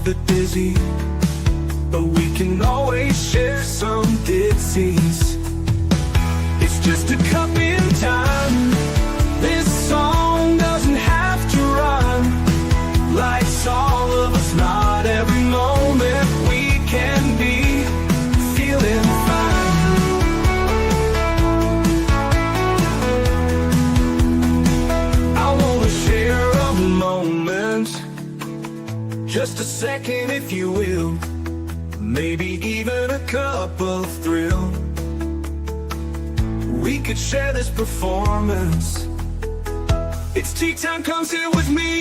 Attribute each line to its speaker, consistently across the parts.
Speaker 1: the dizzy, but we can always share some dipsies. It's just a cup in time. This song doesn't have to rhyme. Life's all of us, not every moment we can be feeling fine. I wanna share a moment, just a second if you will, maybe even a cup of thrill. We could share this performance. It's tea time, come sit with me.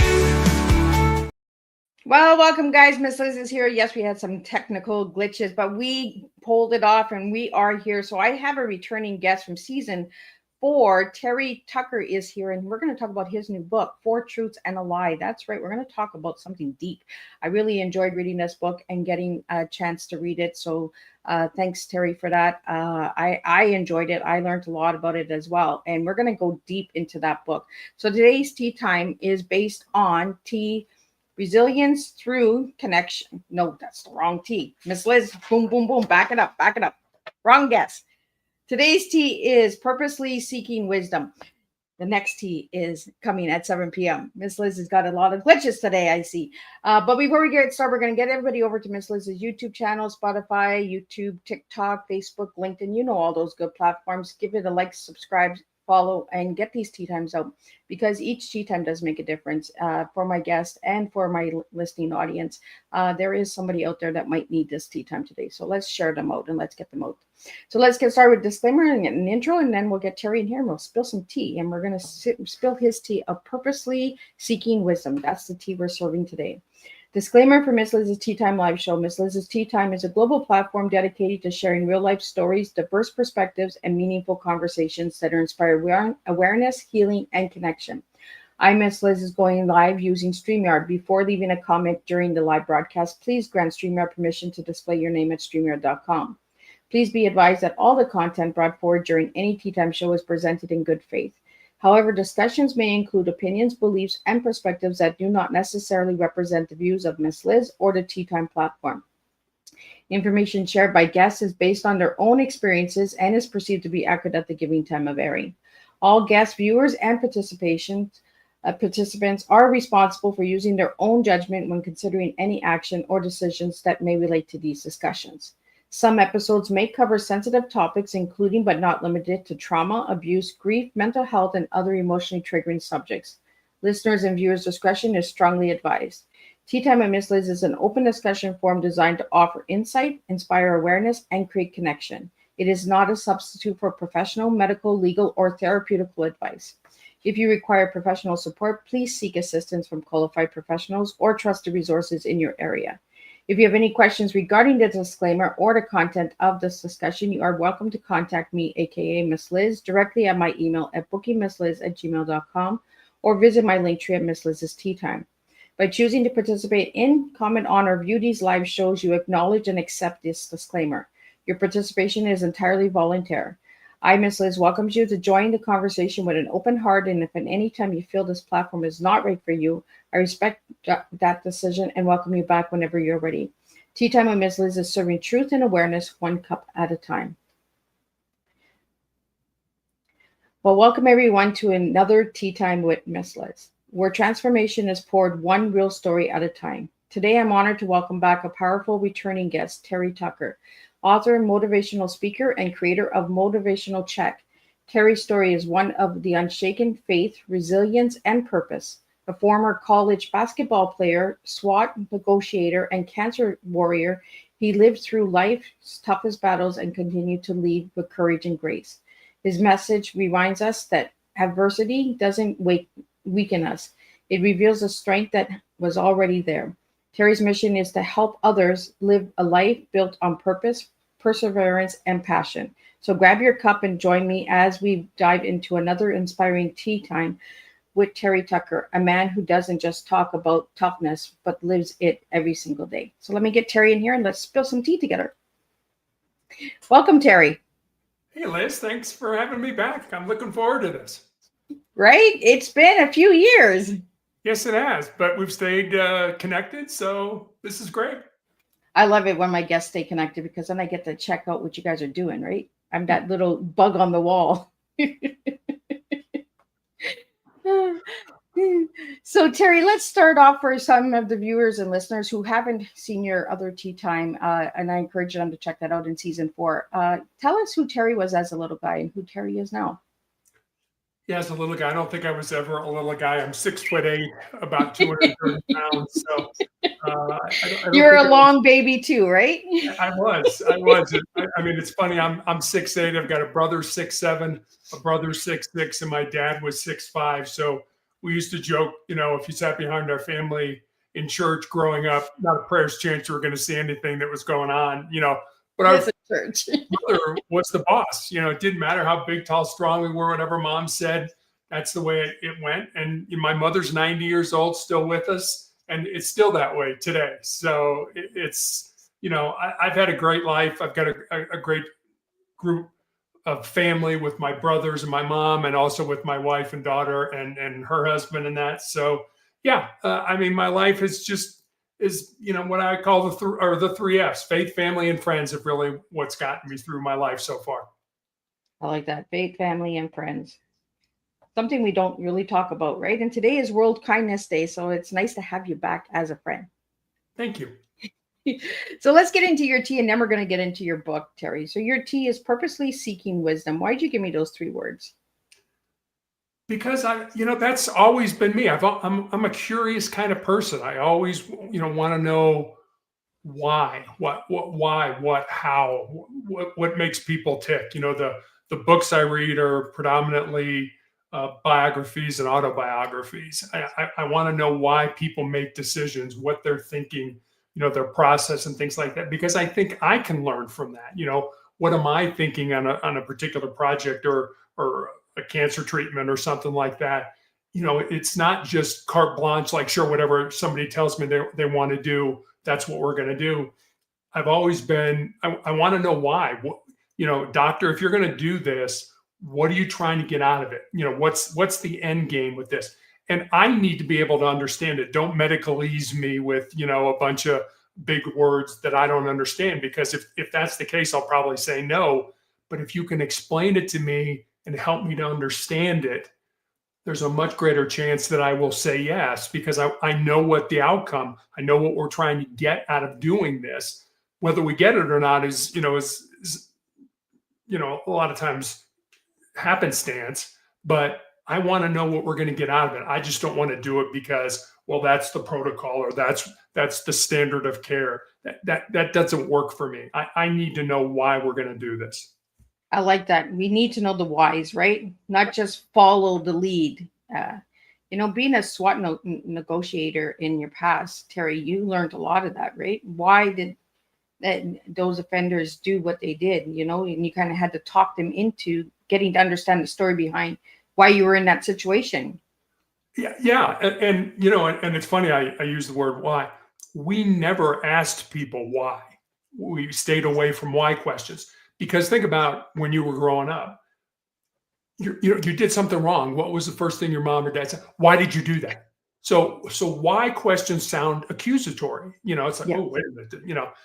Speaker 2: Well, welcome guys. Miss Liz is here. Yes, we had some technical glitches, but we pulled it off and we are here. So I have a returning guest from season 4. Terry Tucker is here, and we're going to talk about his new book, 4 Truths and a Lie. That's right. We're going to talk about something deep. I really enjoyed reading this book and getting a chance to read it. So thanks, Terry, for that. I enjoyed it. I learned a lot about it as well. And we're going to go deep into that book. So today's tea time is based on resilience through connection. No, that's the wrong tea. Miss Liz, boom, boom, boom. Back it up. Back it up. Wrong guess. Today's tea is purposely seeking wisdom. The next tea is coming at 7 p.m. Miss Liz has got a lot of glitches today, I see. But before we get started, we're going to get everybody over to Miss Liz's YouTube channel, Spotify, YouTube, TikTok, Facebook, LinkedIn. You know all those good platforms. Give it a like, subscribe, follow, and get these tea times out, because each tea time does make a difference for my guest and for my listening audience. There is somebody out there that might need this tea time today. So let's share them out and let's get them out. So let's get started with disclaimer and an intro, and then we'll get Terry in here and we'll spill some tea. And we're going to spill his tea of purposely seeking wisdom. That's the tea we're serving today. Disclaimer for Miss Liz's Tea Time live show. Miss Liz's Tea Time is a global platform dedicated to sharing real-life stories, diverse perspectives, and meaningful conversations that inspire awareness, healing, and connection. I'm Miss Liz is going live using StreamYard. Before leaving a comment during the live broadcast, please grant StreamYard permission to display your name at StreamYard.com. Please be advised that all the content brought forward during any Tea Time show is presented in good faith. However, discussions may include opinions, beliefs, and perspectives that do not necessarily represent the views of Miss Liz or the Tea Time platform. Information shared by guests is based on their own experiences and is perceived to be accurate at the given time of airing. All guest viewers and participants are responsible for using their own judgment when considering any action or decisions that may relate to these discussions. Some episodes may cover sensitive topics, including but not limited to trauma, abuse, grief, mental health, and other emotionally triggering subjects. Listeners' and viewers' discretion is strongly advised. Tea Time with Miss Liz is an open discussion forum designed to offer insight, inspire awareness, and create connection. It is not a substitute for professional, medical, legal, or therapeutical advice. If you require professional support, please seek assistance from qualified professionals or trusted resources in your area. If you have any questions regarding the disclaimer or the content of this discussion, you are welcome to contact me, aka Miss Liz, directly at my email at bookingmissliz@gmail.com or visit my link tree at Miss Liz's Tea Time. By choosing to participate in, comment on, or view these live shows, you acknowledge and accept this disclaimer. Your participation is entirely voluntary. I, Miss Liz, welcomes you to join the conversation with an open heart, and if at any time you feel this platform is not right for you, I respect that decision and welcome you back whenever you're ready. Tea Time with Miss Liz is serving truth and awareness one cup at a time. Well, welcome everyone to another Tea Time with Miss Liz, where transformation is poured one real story at a time. Today, I'm honored to welcome back a powerful returning guest, Terry Tucker, author and motivational speaker and creator of Motivational Check. Terry's story is one of the unshaken faith, resilience, and purpose. A former college basketball player, SWAT negotiator, and cancer warrior, he lived through life's toughest battles and continued to lead with courage and grace. His message reminds us that adversity doesn't weaken us. It reveals the strength that was already there. Terry's mission is to help others live a life built on purpose, perseverance, and passion. So grab your cup and join me as we dive into another inspiring tea time with Terry Tucker, a man who doesn't just talk about toughness, but lives it every single day. So let me get Terry in here and let's spill some tea together. Welcome, Terry.
Speaker 3: Hey, Liz, thanks for having me back. I'm looking forward to this.
Speaker 2: Right? It's been a few years.
Speaker 3: Yes, it has, but we've stayed connected, so this is great.
Speaker 2: I love it when my guests stay connected because then I get to check out what you guys are doing, right? I'm that little bug on the wall. So, Terry, let's start off for some of the viewers and listeners who haven't seen your other tea time, and I encourage them to check that out in season 4. Tell us who Terry was as a little guy and who Terry is now.
Speaker 3: Yeah, as a little guy, I don't think I was ever a little guy. I'm 6'8", about 230 pounds. So I don't
Speaker 2: You're
Speaker 3: think
Speaker 2: a long baby too, right?
Speaker 3: I was. I mean, it's funny. I'm 6'8". I've got a brother 6'7", a brother 6'6", and my dad was 6'5". So we used to joke, if you sat behind our family in church growing up, not a prayer's chance you were going to see anything that was going on, But our
Speaker 2: It's a church.
Speaker 3: mother was the boss. It didn't matter how big, tall, strong we were. Whatever mom said, that's the way it went. And my mother's 90 years old, still with us, and it's still that way today. So I've had a great life. I've got a great group of family with my brothers and my mom, and also with my wife and daughter and her husband and that. So yeah, I mean, my life is what I call the three F's: faith, family, and friends. Have really what's gotten me through my life so far.
Speaker 2: I like that. Faith, family, and friends. Something we don't really talk about, right? And today is World Kindness Day, so it's nice to have you back as a friend.
Speaker 3: Thank you.
Speaker 2: So let's get into your tea, and then we're going to get into your book, Terry. So your tea is purposely seeking wisdom. Why did you give me those 3 words?
Speaker 3: Because that's always been me. I'm a curious kind of person. I always, want to know why, what, how, what makes people tick. The books I read are predominantly biographies and autobiographies. I want to know why people make decisions, what they're thinking, their process and things like that, because I think I can learn from that. What am I thinking on a particular project or a cancer treatment or something like that? It's not just carte blanche, like, sure, whatever somebody tells me they want to do, that's what we're going to do. I've always been, I want to know why. Doctor, if you're going to do this, what are you trying to get out of it? What's the end game with this? And I need to be able to understand it. Don't medicalese me with, a bunch of big words that I don't understand, because if that's the case, I'll probably say no. But if you can explain it to me and help me to understand it, there's a much greater chance that I will say yes, because I know what the outcome, I know what we're trying to get out of doing this. Whether we get it or not is a lot of times happenstance, but I want to know what we're going to get out of it. I just don't want to do it because, well, that's the protocol or that's the standard of care. That doesn't work for me. I need to know why we're going to do this.
Speaker 2: I like that. We need to know the whys, right? Not just follow the lead. Being a SWAT negotiator in your past, Terry, you learned a lot of that, right? Why did those offenders do what they did, and you kind of had to talk them into getting to understand the story behind why you were in that situation.
Speaker 3: Yeah. And it's funny, I use the word why. We never asked people why. We stayed away from why questions, because think about when you were growing up, you did something wrong. What was the first thing your mom or dad said? Why did you do that? So why questions sound accusatory. It's like, yeah. Oh, wait a minute.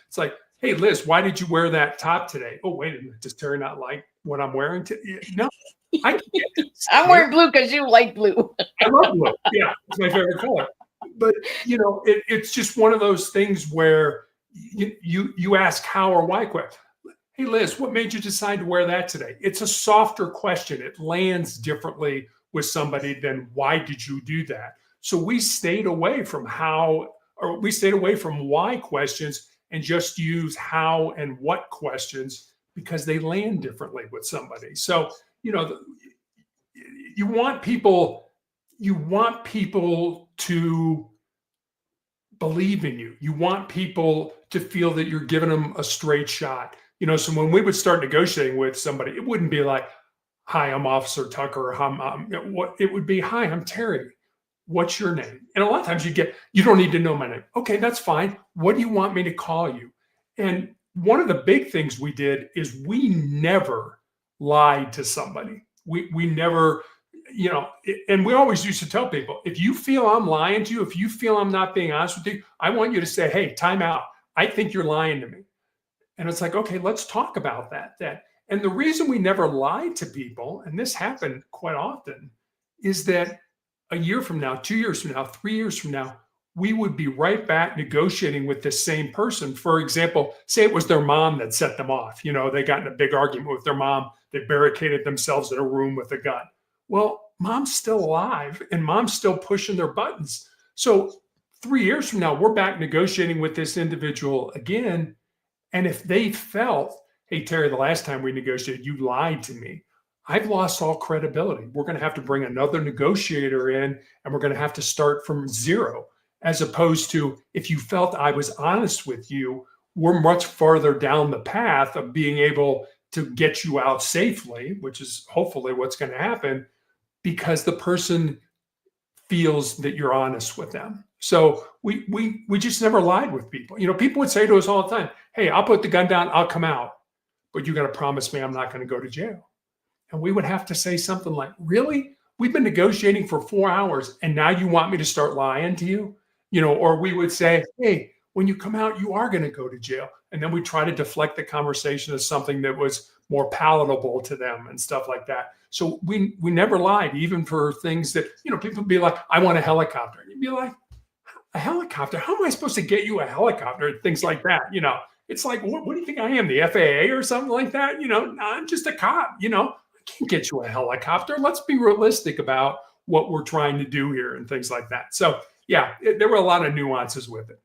Speaker 3: It's like, hey, Liz, why did you wear that top today? Oh, wait a minute. Does Terry not like what I'm wearing today? No, I can get this.
Speaker 2: I'm wearing blue because you like blue.
Speaker 3: I love blue. Yeah, it's my favorite color. But, it's just one of those things where you ask how or why question. Hey, Liz, what made you decide to wear that today? It's a softer question. It lands differently with somebody than why did you do that? So we stayed away from why questions and just use how and what questions, because they land differently with somebody. So, you want people to believe in you. You want people to feel that you're giving them a straight shot. So when we would start negotiating with somebody, it wouldn't be like, hi, I'm Officer Tucker. It would be, hi, I'm Terry. What's your name? And a lot of times you don't need to know my name. Okay, that's fine. What do you want me to call you? And one of the big things we did is we never lied to somebody. We never, and we always used to tell people, if you feel I'm lying to you, if you feel I'm not being honest with you, I want you to say, hey, time out. I think you're lying to me. And it's like, okay, let's talk about that. And the reason we never lied to people, and this happened quite often, is that a year from now, 2 years from now, 3 years from now, we would be right back negotiating with the same person. For example, say it was their mom that set them off. They got in a big argument with their mom. They barricaded themselves in a room with a gun. Well, mom's still alive and mom's still pushing their buttons. So 3 years from now, we're back negotiating with this individual again. And if they felt, hey, Terry, the last time we negotiated, you lied to me, I've lost all credibility. We're going to have to bring another negotiator in, and we're going to have to start from zero. As opposed to, if you felt I was honest with you, we're much farther down the path of being able to get you out safely, which is hopefully what's going to happen, because the person feels that you're honest with them. So we just never lied with people. People would say to us all the time, hey, I'll put the gun down, I'll come out, but you got to promise me I'm not going to go to jail. And we would have to say something like, really? We've been negotiating for 4 hours and now you want me to start lying to you? Or we would say, hey, when you come out, you are going to go to jail. And then we try to deflect the conversation to something that was more palatable to them and stuff like that. So we never lied, even for things that, people would be like, I want a helicopter. And you'd be like, a helicopter? How am I supposed to get you a helicopter? Things like that. It's like, what do you think I am, the FAA or something like that? No, I'm just a cop. I can't get you a helicopter. Let's be realistic about what we're trying to do here and things like that. So yeah, there were a lot of nuances with it.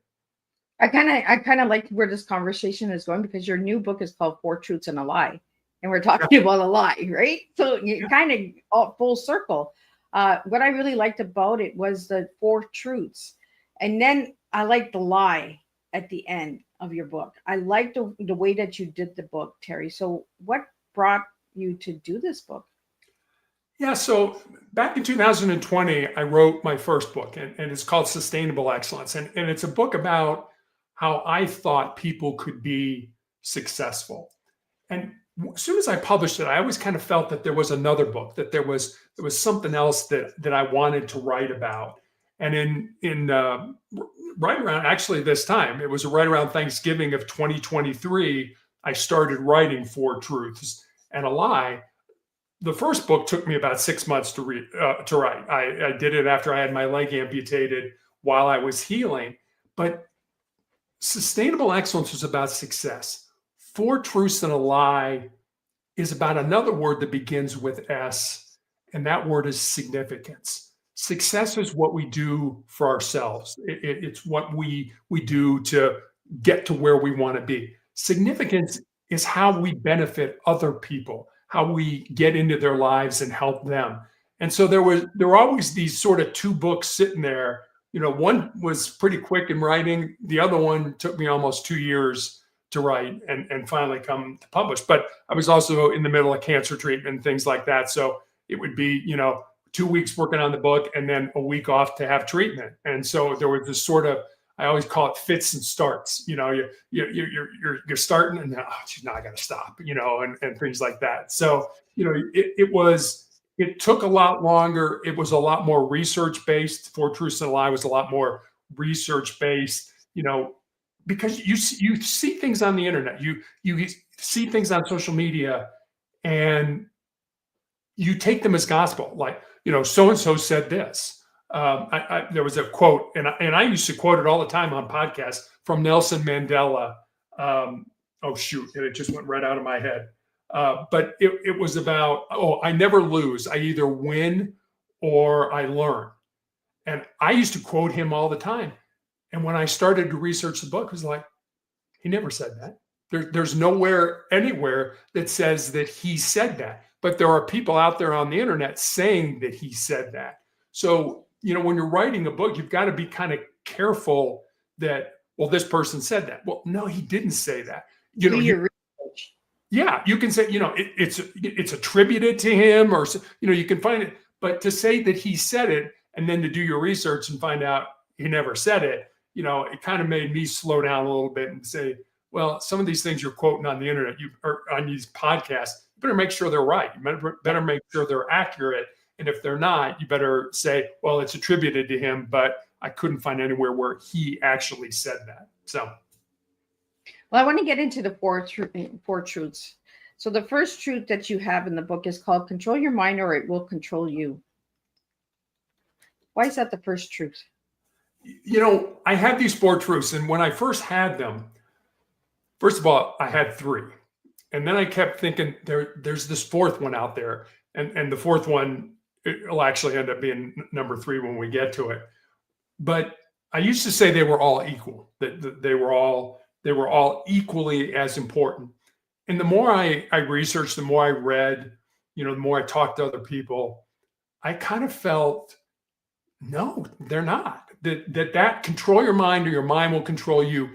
Speaker 2: I kind of like where this conversation is going, because your new book is called 4 Truths and a Lie. And we're talking about a lie, right? So you kind of full circle. What I really liked about it was the 4 truths. And then I like the lie at the end of your book. I like the way that you did the book, Terry. So what brought you to do this book?
Speaker 3: Yeah, so back in 2020, I wrote my first book, and it's called Sustainable Excellence. And it's a book about how I thought people could be successful. And as soon as I published it, I always kind of felt that there was another book, that there was something else that I wanted to write about. And in right around, actually this time, it was right around Thanksgiving of 2023, I started writing 4 Truths and a Lie. The first book took me about 6 months to write. I did it after I had my leg amputated while I was healing. But Sustainable Excellence was about success. 4 Truths and a Lie is about another word that begins with S, and that word is significance. Success is what we do for ourselves. It's what we do to get to where we want to be. Significance is how we benefit other people, how we get into their lives and help them. And so there were always these sort of 2 books sitting there. One was pretty quick in writing. The other one took me almost 2 years to write and finally come to publish. But I was also in the middle of cancer treatment and things like that. So it would be, 2 weeks working on the book and then a week off to have treatment. And so there was this sort of, I always call it fits and starts. You're starting and then, now I got to stop, and things like that. So, it took a lot longer. It was a lot more research based. 4 Truths and a Lie was a lot more research based, because you see things on the internet, you see things on social media, and you take them as gospel. Like, so-and-so said this. There was a quote, and I used to quote it all the time on podcasts, from Nelson Mandela. It just went right out of my head. But it was about, I never lose. I either win or I learn. And I used to quote him all the time. And when I started to research the book, it was like, he never said that. There's nowhere, anywhere that says that he said that. But there are people out there on the internet saying that he said that. So, when you're writing a book, you've got to be kind of careful that, well, this person said that. Well, no, he didn't say that.
Speaker 2: Do your research.
Speaker 3: Yeah, you can say, it's attributed to him, or, you can find it. But to say that he said it and then to do your research and find out he never said it, it kind of made me slow down a little bit and say, well, some of these things you're quoting on the internet, or on these podcasts, you better make sure they're right. You better make sure they're accurate. And if they're not, you better say, well, it's attributed to him, but I couldn't find anywhere where he actually said that. So.
Speaker 2: Well, I want to get into the four truths. So the first truth that you have in the book is called control your mind or it will control you. Why is that the first truth?
Speaker 3: I had these four truths, and when I first had them, first of all, I had three. And then I kept thinking there's this fourth one out there. And the fourth one, it'll actually end up being number three when we get to it. But I used to say they were all equal, that they were all equally as important. And the more I researched, the more I read, the more I talked to other people, I kind of felt, no, they're not. That control your mind or your mind will control you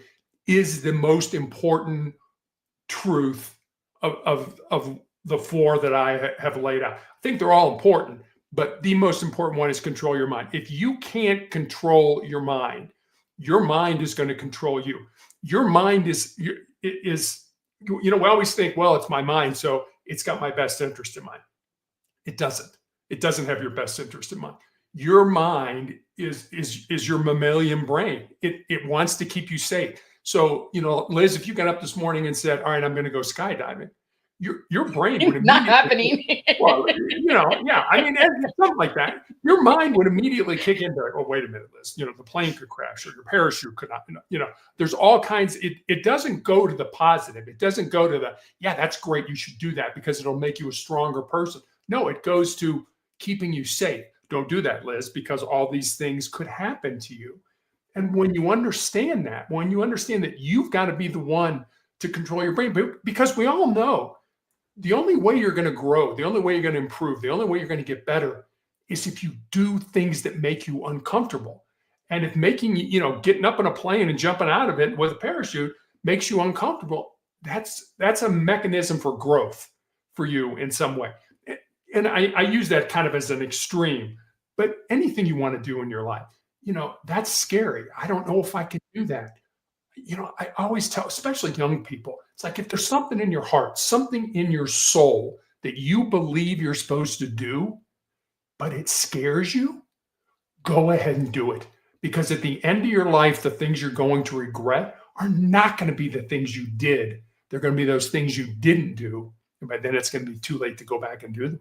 Speaker 3: is the most important truth of the four that I have laid out. I think they're all important, but the most important one is control your mind. If you can't control your mind is going to control you. Your mind is we always think, well, it's my mind, so it's got my best interest in mind. It doesn't. It doesn't have your best interest in mind. Your mind is your mammalian brain. It wants to keep you safe. So, Liz, if you got up this morning and said, all right, I'm going to go skydiving, your brain would
Speaker 2: not happening.
Speaker 3: Well, something like that. Your mind would immediately kick into, oh, wait a minute, Liz, the plane could crash or your parachute could not, there's all kinds. It doesn't go to the positive. It doesn't go to that's great. You should do that because it'll make you a stronger person. No, it goes to keeping you safe. Don't do that, Liz, because all these things could happen to you. And when you understand that, you've got to be the one to control your brain, because we all know the only way you're going to grow, the only way you're going to improve, the only way you're going to get better is if you do things that make you uncomfortable. And if making, getting up in a plane and jumping out of it with a parachute makes you uncomfortable, that's a mechanism for growth for you in some way. And I use that kind of as an extreme, but anything you want to do in your life, that's scary. I don't know if I can do that. I always tell, especially young people, it's like if there's something in your heart, something in your soul that you believe you're supposed to do, but it scares you, go ahead and do it. Because at the end of your life, the things you're going to regret are not going to be the things you did. They're going to be those things you didn't do. And by then it's going to be too late to go back and do them.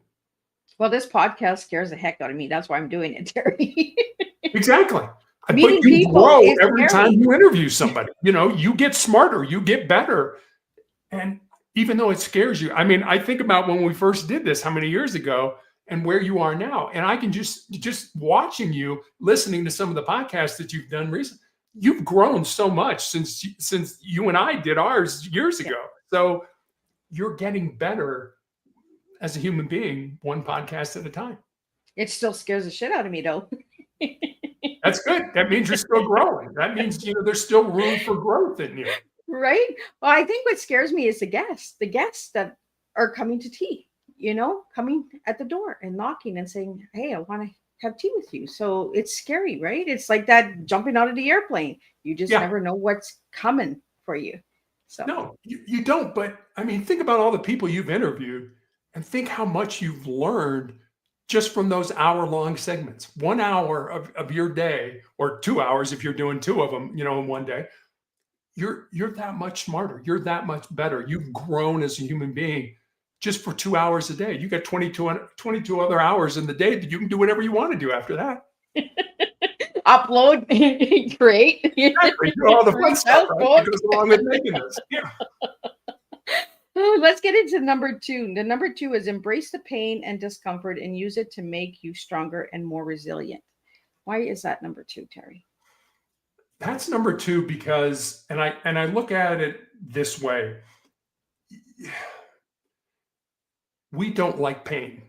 Speaker 2: Well, this podcast scares the heck out of me. That's why I'm doing it, Terry.
Speaker 3: Exactly.
Speaker 2: Meeting
Speaker 3: but you
Speaker 2: people
Speaker 3: grow
Speaker 2: is
Speaker 3: every
Speaker 2: scary.
Speaker 3: time you interview somebody. You get smarter, you get better. And even though it scares you, I think about when we first did this, how many years ago, and where you are now. And I can just watching you, listening to some of the podcasts that you've done recently, you've grown so much since you and I did ours years ago. So you're getting better as a human being, one podcast at a time.
Speaker 2: It still scares the shit out of me, though.
Speaker 3: That's good. That means you're still growing. That means, there's still room for growth in you.
Speaker 2: Right? Well, I think what scares me is the guests that are coming to tea, coming at the door and knocking and saying, hey, I want to have tea with you. So it's scary, right? It's like that jumping out of the airplane. You just never know what's coming for you. So
Speaker 3: no, you don't. But think about all the people you've interviewed and think how much you've learned just from those hour-long segments. 1 hour of your day, or 2 hours if you're doing two of them, in one day. You're that much smarter. You're that much better. You've grown as a human being just for 2 hours a day. You got 22 other hours in the day that you can do whatever you want to do after that.
Speaker 2: Upload, create.
Speaker 3: Exactly. Do all the fun stuff that goes along with making this. Yeah.
Speaker 2: Let's get into number two. The number two is embrace the pain and discomfort and use it to make you stronger and more resilient. Why is that number two, Terry?
Speaker 3: That's number two because, and I look at it this way. We don't like pain.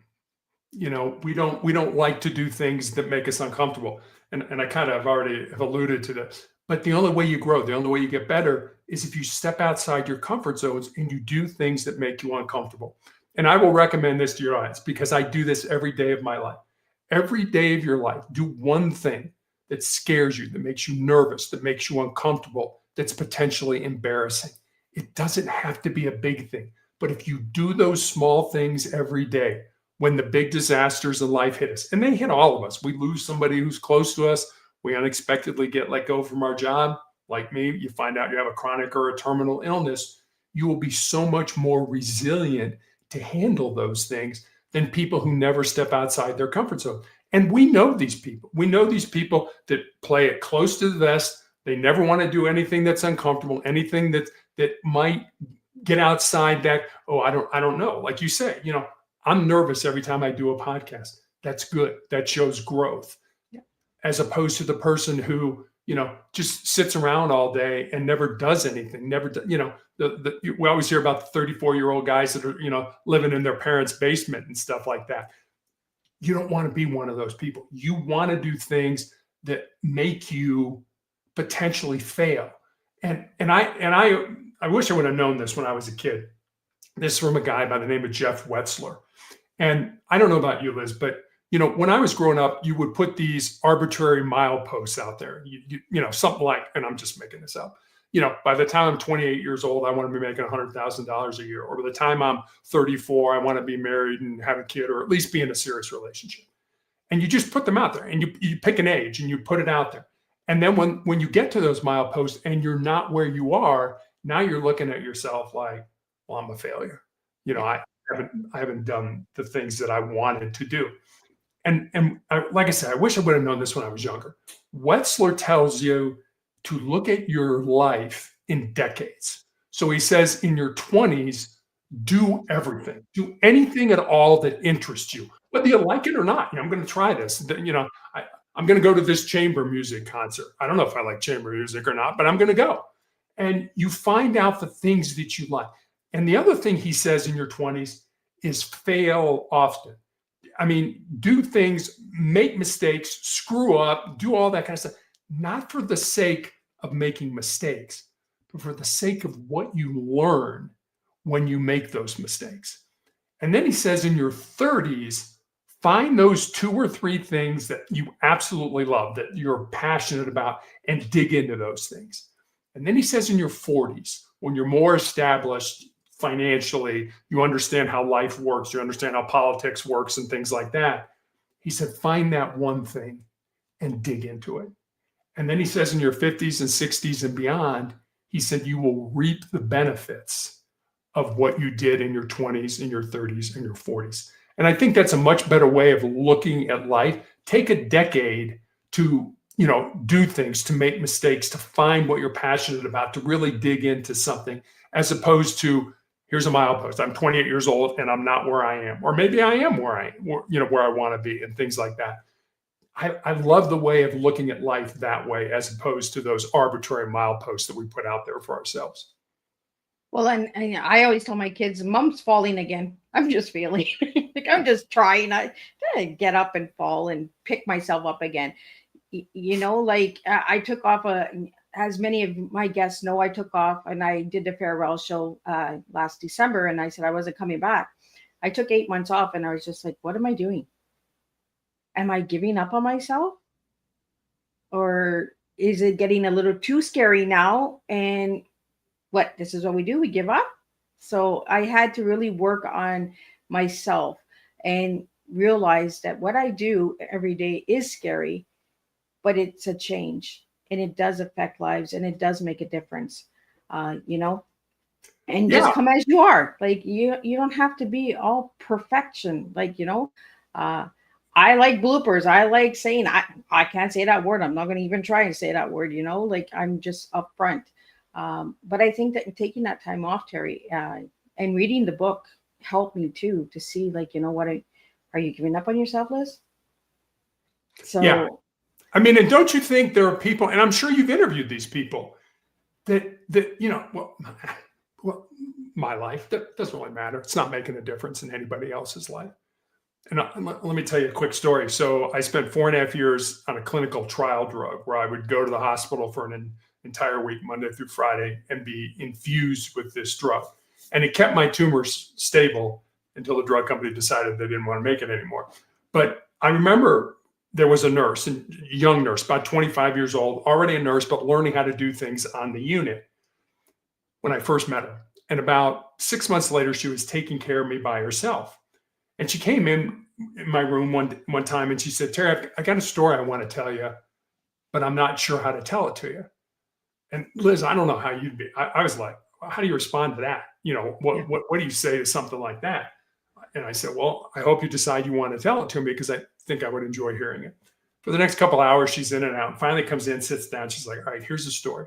Speaker 3: We don't like to do things that make us uncomfortable. And I kind of already have alluded to this. But the only way you grow, the only way you get better is if you step outside your comfort zones and you do things that make you uncomfortable. And I will recommend this to your audience because I do this every day of my life. Every day of your life, do one thing that scares you, that makes you nervous, that makes you uncomfortable, that's potentially embarrassing. It doesn't have to be a big thing. But if you do those small things every day, when the big disasters in life hit us, and they hit all of us. We lose somebody who's close to us. We unexpectedly get let go from our job. Like me, you find out you have a chronic or a terminal illness. You will be so much more resilient to handle those things than people who never step outside their comfort zone. And we know these people. We know these people that play it close to the vest. They never want to do anything that's uncomfortable, anything that might get outside that, oh, I don't know. Like you say, I'm nervous every time I do a podcast. That's good. That shows growth.
Speaker 2: Yeah.
Speaker 3: As opposed to the person who, just sits around all day and never does anything, never, we always hear about the 34-year-old guys that are, living in their parents' basement and stuff like that. You don't want to be one of those people. You want to do things that make you potentially fail. And I wish I would have known this when I was a kid. This is from a guy by the name of Jeff Wetzler. And I don't know about you, Liz, but when I was growing up, you would put these arbitrary mileposts out there. Something like, and I'm just making this up. By the time I'm 28 years old, I want to be making $100,000 a year. Or by the time I'm 34, I want to be married and have a kid, or at least be in a serious relationship. And you just put them out there, and you pick an age and you put it out there. And then when you get to those mileposts and you're not where you are, now you're looking at yourself like, well, I'm a failure. I haven't done the things that I wanted to do. And like I said, I wish I would have known this when I was younger. Wetzler tells you to look at your life in decades. So he says in your 20s, do everything, do anything at all that interests you, whether you like it or not. I'm going to try this. I'm going to go to this chamber music concert. I don't know if I like chamber music or not, but I'm going to go. And you find out the things that you like. And the other thing he says in your 20s is fail often. Do things, make mistakes, screw up, do all that kind of stuff, not for the sake of making mistakes, but for the sake of what you learn when you make those mistakes. And then he says in your 30s, find those 2 or 3 things that you absolutely love, that you're passionate about, and dig into those things. And then he says in your 40s, when you're more established financially, you understand how life works, you understand how politics works and things like that. He said, find that one thing and dig into it. And then he says in your 50s and 60s and beyond, he said, you will reap the benefits of what you did in your 20s, in your 30s, and your 40s. And I think that's a much better way of looking at life. Take a decade to, do things, to make mistakes, to find what you're passionate about, to really dig into something, as opposed to, here's a milepost. I'm 28 years old and I'm not where I am. Or maybe I am where I want to be, and things like that. I love the way of looking at life that way, as opposed to those arbitrary mileposts that we put out there for ourselves.
Speaker 2: Well, and I always tell my kids, Mom's falling again. I'm just failing. Like, I'm just trying to get up and fall and pick myself up again. I took off as many of my guests know, I took off and I did the farewell show last December, and I said I wasn't coming back. I took 8 months off, and I was just like, what am I doing? Am I giving up on myself? Or is it getting a little too scary now? And this is what we do, we give up. So I had to really work on myself and realize that what I do every day is scary, but it's a change, and it does affect lives, and it does make a difference, and just come as you are. Like, you don't have to be all perfection. I like bloopers. I like saying, I can't say that word. I'm not going to even try and say that word, I'm just upfront. But I think that taking that time off, Terry, and reading the book helped me too, to see, are you giving up on yourself, Liz? So,
Speaker 3: yeah. And don't you think there are people, and I'm sure you've interviewed these people, that my life, that doesn't really matter. It's not making a difference in anybody else's life. And let me tell you a quick story. So I spent 4.5 years on a clinical trial drug where I would go to the hospital for an entire week, Monday through Friday, and be infused with this drug. And it kept my tumors stable until the drug company decided they didn't want to make it anymore. But I remember there was a nurse, a young nurse, about 25 years old, already a nurse, but learning how to do things on the unit when I first met her. And about 6 months later, she was taking care of me by herself. And she came in my room one time and she said, Terry, I got a story I want to tell you, but I'm not sure how to tell it to you. And Liz, I don't know how you'd be. I was like, how do you respond to that? You know, what do you say to something like that? And I said, well, I hope you decide you want to tell it to me because I think I would enjoy hearing it. For the next couple of hours, she's in and out. And finally comes in, sits down. She's like, all right, here's the story.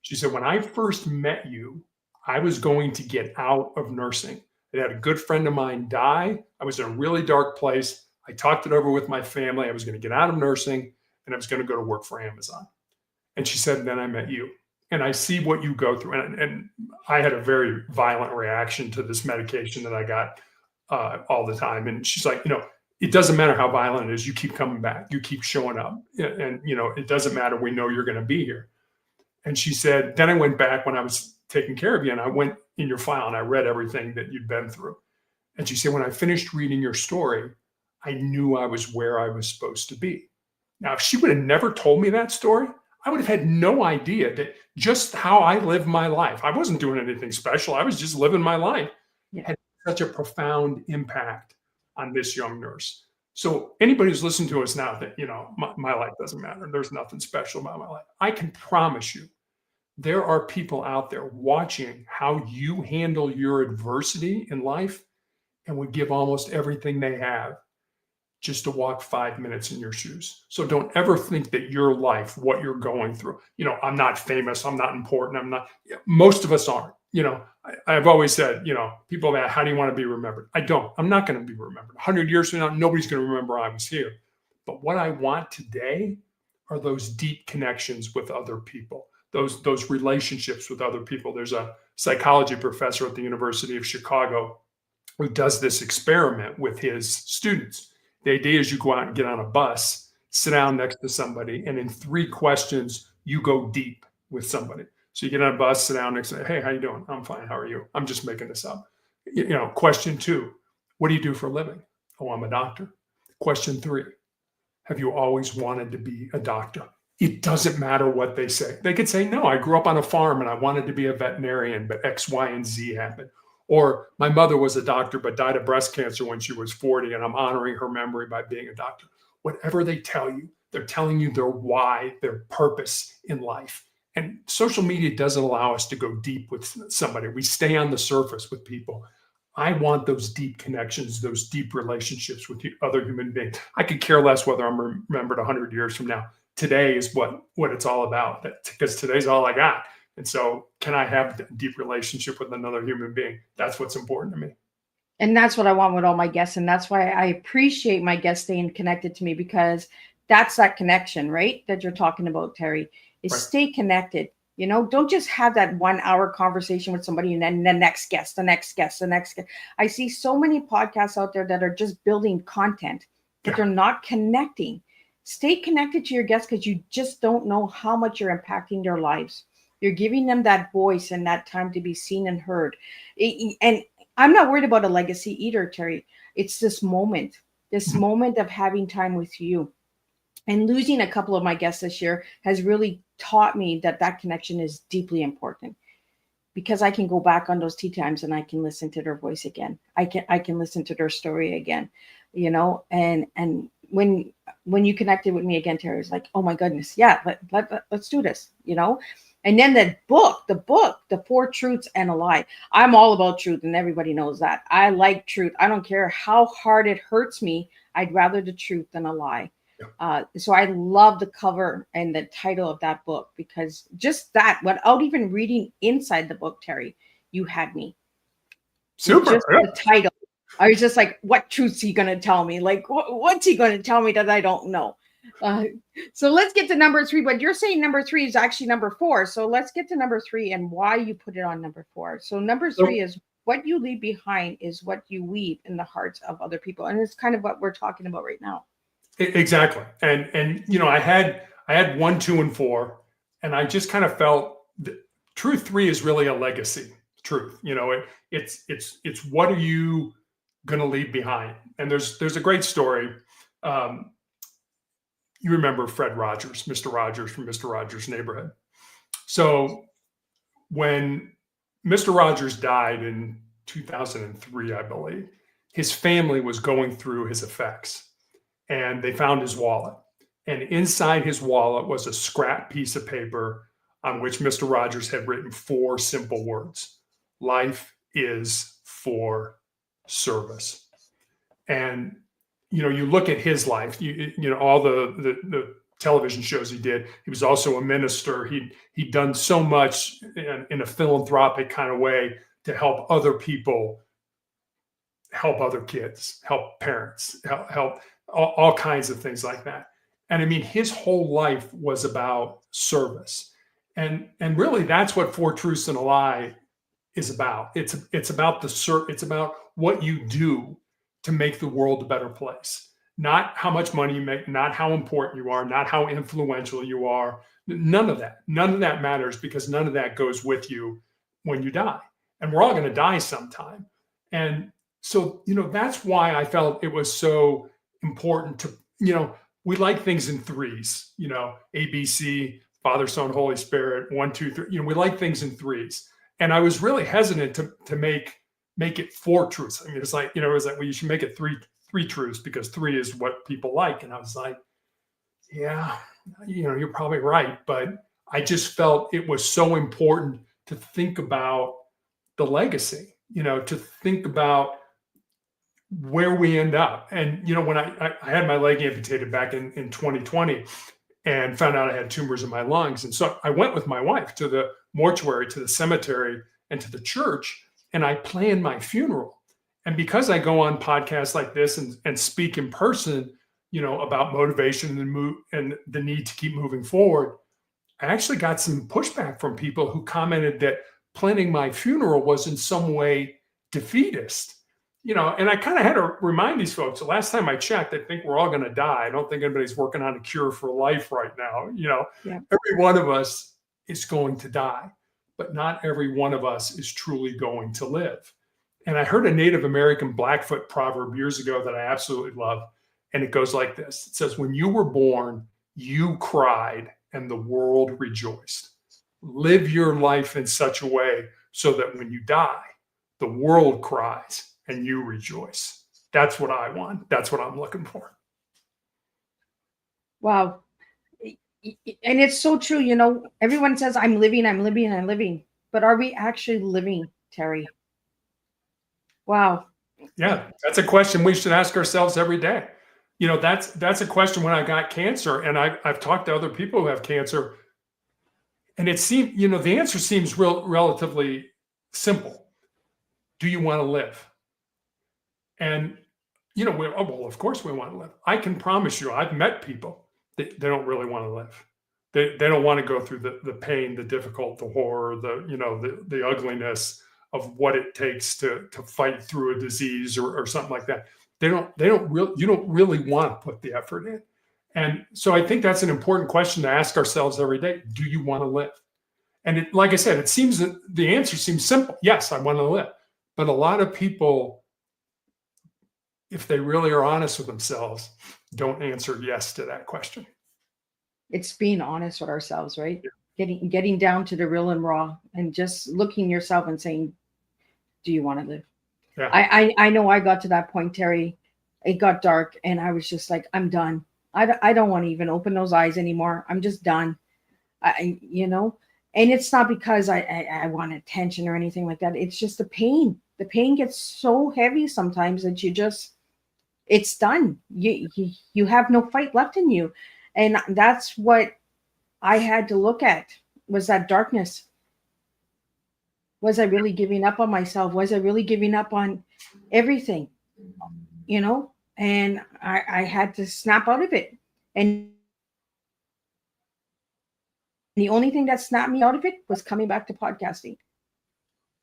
Speaker 3: She said, when I first met you, I was going to get out of nursing. I had a good friend of mine die. I was in a really dark place. I talked it over with my family. I was going to get out of nursing and I was going to go to work for Amazon. And she said, then I met you. And I see what you go through. And I had a very violent reaction to this medication that I got all the time. And she's like, you know, it doesn't matter how violent it is. You keep coming back. You keep showing up. And, you know, it doesn't matter. We know you're going to be here. And she said, then I went back when I was taking care of you and I went in your file and I read everything that you'd been through. And she said, when I finished reading your story, I knew I was where I was supposed to be. Now, if she would have never told me that story, I would have had no idea that just how I live my life. I wasn't doing anything special. I was just living my life.
Speaker 2: Yeah.
Speaker 3: It had such a profound impact on this young nurse. So anybody who's listening to us now that, you know, my life doesn't matter. There's nothing special about my life. I can promise you there are people out there watching how you handle your adversity in life and would give almost everything they have just to walk 5 minutes in your shoes. So don't ever think that your life, what you're going through, you know, I'm not famous, I'm not important, I'm not, most of us aren't. You know, I've always said, you know, people ask, how do you want to be remembered? I don't. I'm not going to be remembered. 100 years from now, nobody's going to remember I was here. But what I want today are those deep connections with other people, those relationships with other people. There's a psychology professor at the University of Chicago who does this experiment with his students. The idea is you go out and get on a bus, sit down next to somebody, and in 3 questions, you go deep with somebody. So you get on a bus, sit down next to, hey, how you doing? I'm fine. How are you? I'm just making this up. You know, question 2, what do you do for a living? Oh, I'm a doctor. Question 3, have you always wanted to be a doctor? It doesn't matter what they say. They could say, no, I grew up on a farm and I wanted to be a veterinarian, but X, Y, and Z happened. Or my mother was a doctor, but died of breast cancer when she was 40, and I'm honoring her memory by being a doctor. Whatever they tell you, they're telling you their why, their purpose in life. And social media doesn't allow us to go deep with somebody. We stay on the surface with people. I want those deep connections, those deep relationships with other human beings. I could care less whether I'm remembered 100 years from now. Today is what it's all about, because today's all I got. And so can I have a deep relationship with another human being? That's what's important to me.
Speaker 2: And that's what I want with all my guests. And that's why I appreciate my guests staying connected to me, because that's that connection, right? That you're talking about, Terry, is
Speaker 3: Right.
Speaker 2: Stay connected. You know, don't just have that 1 hour conversation with somebody and then the next guest, the next guest, the next guest. I see so many podcasts out there that are just building content, but they're not connecting. Stay connected to your guests, because you just don't know how much you're impacting their lives. You're giving them that voice and that time to be seen and heard. And I'm not worried about a legacy either, Terry. It's this moment of having time with you. And losing a couple of my guests this year has really taught me that connection is deeply important, because I can go back on those tea times and I can listen to their voice again. I can listen to their story again, you know, and when you connected with me again, Terry, it's like, oh my goodness, yeah, let's do this, you know. And then the book, The 4 Truths and a Lie. I'm all about truth, and everybody knows that. I like truth. I don't care how hard it hurts me. I'd rather the truth than a lie.
Speaker 3: Yeah.
Speaker 2: So I love the cover and the title of that book, because just that, without even reading inside the book, Terry, you had me.
Speaker 3: Super.
Speaker 2: Just the title. I was just like, what truth's he going to tell me? Like, what's he going to tell me that I don't know? So let's get to number 3, but you're saying number 3 is actually number 4. So let's get to number 3 and why you put it on number 4. So number 3 is what you leave behind is what you weave in the hearts of other people. And it's kind of what we're talking about right now.
Speaker 3: Exactly. And you know, I had 1, 2, and 4, and I just kind of felt truth 3 is really a legacy truth. You know, it's what are you going to leave behind? And there's a great story. You remember Fred Rogers, Mr. Rogers from Mr. Rogers' Neighborhood. So when Mr. Rogers died in 2003, I believe, his family was going through his effects, and they found his wallet. And inside his wallet was a scrap piece of paper on which Mr. Rogers had written 4 simple words: life is for service. And, you look at his life, all the television shows he did. He was also a minister. He'd done so much in a philanthropic kind of way to help other people, help other kids, help parents, help all kinds of things like that. And I mean, his whole life was about service. And really that's what 4 Truths and a Lie is about. It's about it's about what you do to make the world a better place. Not how much money you make, not how important you are, not how influential you are. None of that. None of that matters, because none of that goes with you when you die. And we're all going to die sometime. And so, that's why I felt it was so important to, we like things in threes, ABC, Father, Son, Holy Spirit, 1, 2, 3. We like things in threes. And I was really hesitant to make it 4 truths. I mean, it's like, well, you should make it three truths, because 3 is what people like. And I was like, yeah, you're probably right. But I just felt it was so important to think about the legacy, to think about where we end up. And, when I had my leg amputated back in 2020 and found out I had tumors in my lungs. And so I went with my wife to the mortuary, to the cemetery, and to the church, and I planned my funeral. And because I go on podcasts like this and speak in person, about motivation and the need to keep moving forward, I actually got some pushback from people who commented that planning my funeral was in some way defeatist. And I kind of had to remind these folks, the last time I checked, I think we're all going to die. I don't think anybody's working on a cure for life right now.
Speaker 2: Yeah.
Speaker 3: Every one of us is going to die, but not every one of us is truly going to live. And I heard a Native American Blackfoot proverb years ago that I absolutely love. And it goes like this. It says, when you were born, you cried and the world rejoiced. Live your life in such a way so that when you die, the world cries and you rejoice. That's what I want. That's what I'm looking for.
Speaker 2: Wow. And it's so true. Everyone says, I'm living. But are we actually living, Terry? Wow.
Speaker 3: Yeah, that's a question we should ask ourselves every day. That's a question. When I got cancer, and I've talked to other people who have cancer, and it seemed, the answer seems relatively simple. Do you want to live? And, well, of course we want to live. I can promise you, I've met people that they don't really want to live. They don't want to go through the pain, the difficult, the horror, the ugliness of what it takes to fight through a disease or something like that. You don't really want to put the effort in. And so I think that's an important question to ask ourselves every day. Do you want to live? And like I said, it seems that the answer seems simple. Yes, I want to live. But a lot of people, if they really are honest with themselves, don't answer yes to that question.
Speaker 2: It's being honest with ourselves, right?
Speaker 3: Yeah.
Speaker 2: Getting down to the real and raw, and just looking yourself and saying, do you want to live?
Speaker 3: Yeah.
Speaker 2: I know I got to that point, Terry. It got dark and I was just like, I'm done. I don't want to even open those eyes anymore. I'm just done. And it's not because I want attention or anything like that. It's just the pain. The pain gets so heavy sometimes that it's done. You have no fight left in you. And that's what I had to look at, was that darkness. Was I really giving up on myself? Was I really giving up on everything? And I had to snap out of it. And the only thing that snapped me out of it was coming back to podcasting,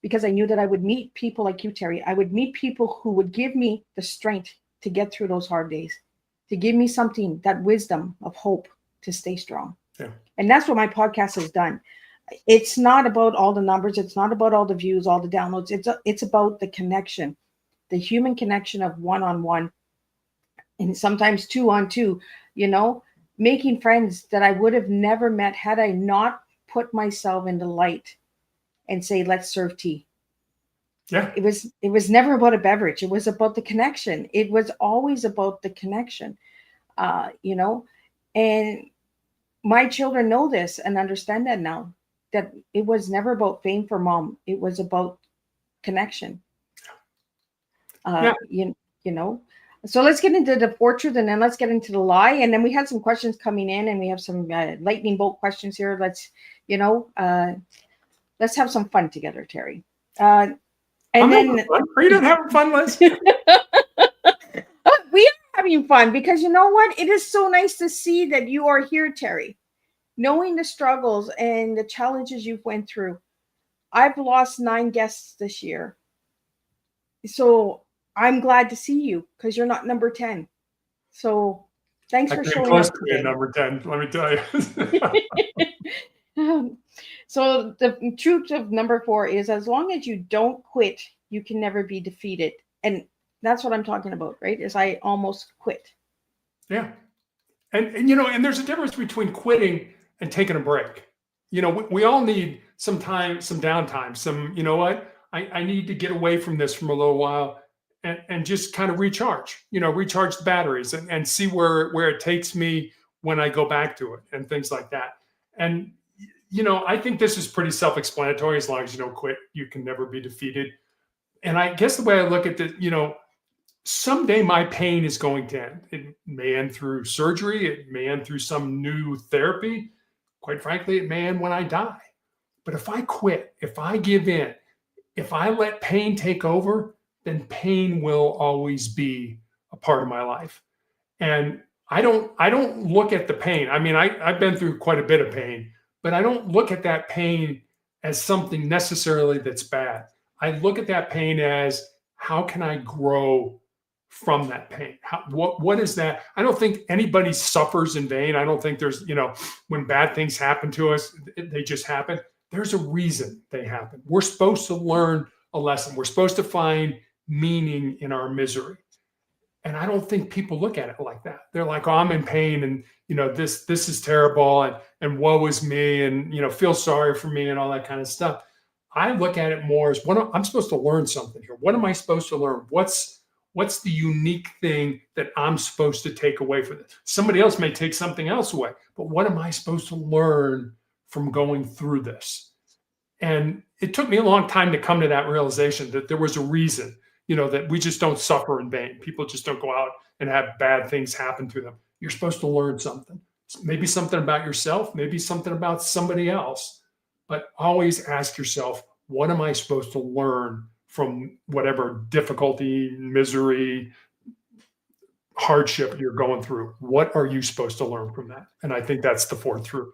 Speaker 2: because I knew that I would meet people like you, Terry. I would meet people who would give me the strength to get through those hard days, to give me something, that wisdom of hope to stay strong.
Speaker 3: Yeah.
Speaker 2: And that's what my podcast has done. It's not about all the numbers. It's not about all the views, all the downloads. It's about the connection, the human connection of one-on-one, and sometimes two-on-two, making friends that I would have never met had I not put myself in the light and say, let's serve tea.
Speaker 3: Yeah.
Speaker 2: It was never about a beverage. It was about the connection. It was always about the connection. You know, and my children know this and understand that now, that it was never about fame for mom. It was about connection.
Speaker 3: Yeah.
Speaker 2: You know, so let's get into the truth, and then let's get into the lie. And then we had some questions coming in, and we have some lightning bolt questions here. Let's, let's have some fun together, Terry. And
Speaker 3: I'm
Speaker 2: then
Speaker 3: having fun. Are you not having fun, Liz?
Speaker 2: we are having fun, because you know what? It is so nice to see that you are here, Terry, knowing the struggles and the challenges you've went through. I've lost 9 guests this year. So I'm glad to see you, because you're not number 10. So thanks for showing
Speaker 3: close
Speaker 2: up
Speaker 3: to being
Speaker 2: today.
Speaker 3: number 10, let me tell you.
Speaker 2: So the truth of number 4 is, as long as you don't quit, you can never be defeated. And that's what I'm talking about, right? Is I almost quit.
Speaker 3: Yeah. And there's a difference between quitting and taking a break. We all need some time, some downtime, you know what? I need to get away from this for a little while and just kind of recharge the batteries and see where it takes me when I go back to it and things like that. And, I think this is pretty self-explanatory. As long as you don't quit, you can never be defeated. And I guess the way I look at it, someday my pain is going to end. It may end through surgery. It may end through some new therapy. Quite frankly, it may end when I die. But if I quit, if I give in, if I let pain take over, then pain will always be a part of my life. And I don't look at the pain. I mean, I've been through quite a bit of pain, but I don't look at that pain as something necessarily that's bad. I look at that pain as, how can I grow from that pain? What is that? I don't think anybody suffers in vain. I don't think there's, when bad things happen to us, they just happen. There's a reason they happen. We're supposed to learn a lesson. We're supposed to find meaning in our misery. And I don't think people look at it like that. They're like, oh, I'm in pain, and this is terrible, and woe is me, and feel sorry for me, and all that kind of stuff. I look at it more as, I'm supposed to learn something here. What am I supposed to learn? What's the unique thing that I'm supposed to take away from this? Somebody else may take something else away, but what am I supposed to learn from going through this? And it took me a long time to come to that realization that there was a reason, that we just don't suffer in vain. People just don't go out and have bad things happen to them. You're supposed to learn something, maybe something about yourself, maybe something about somebody else, but always ask yourself, what am I supposed to learn from whatever difficulty, misery, hardship you're going through? What are you supposed to learn from that? And I think that's the 4th truth.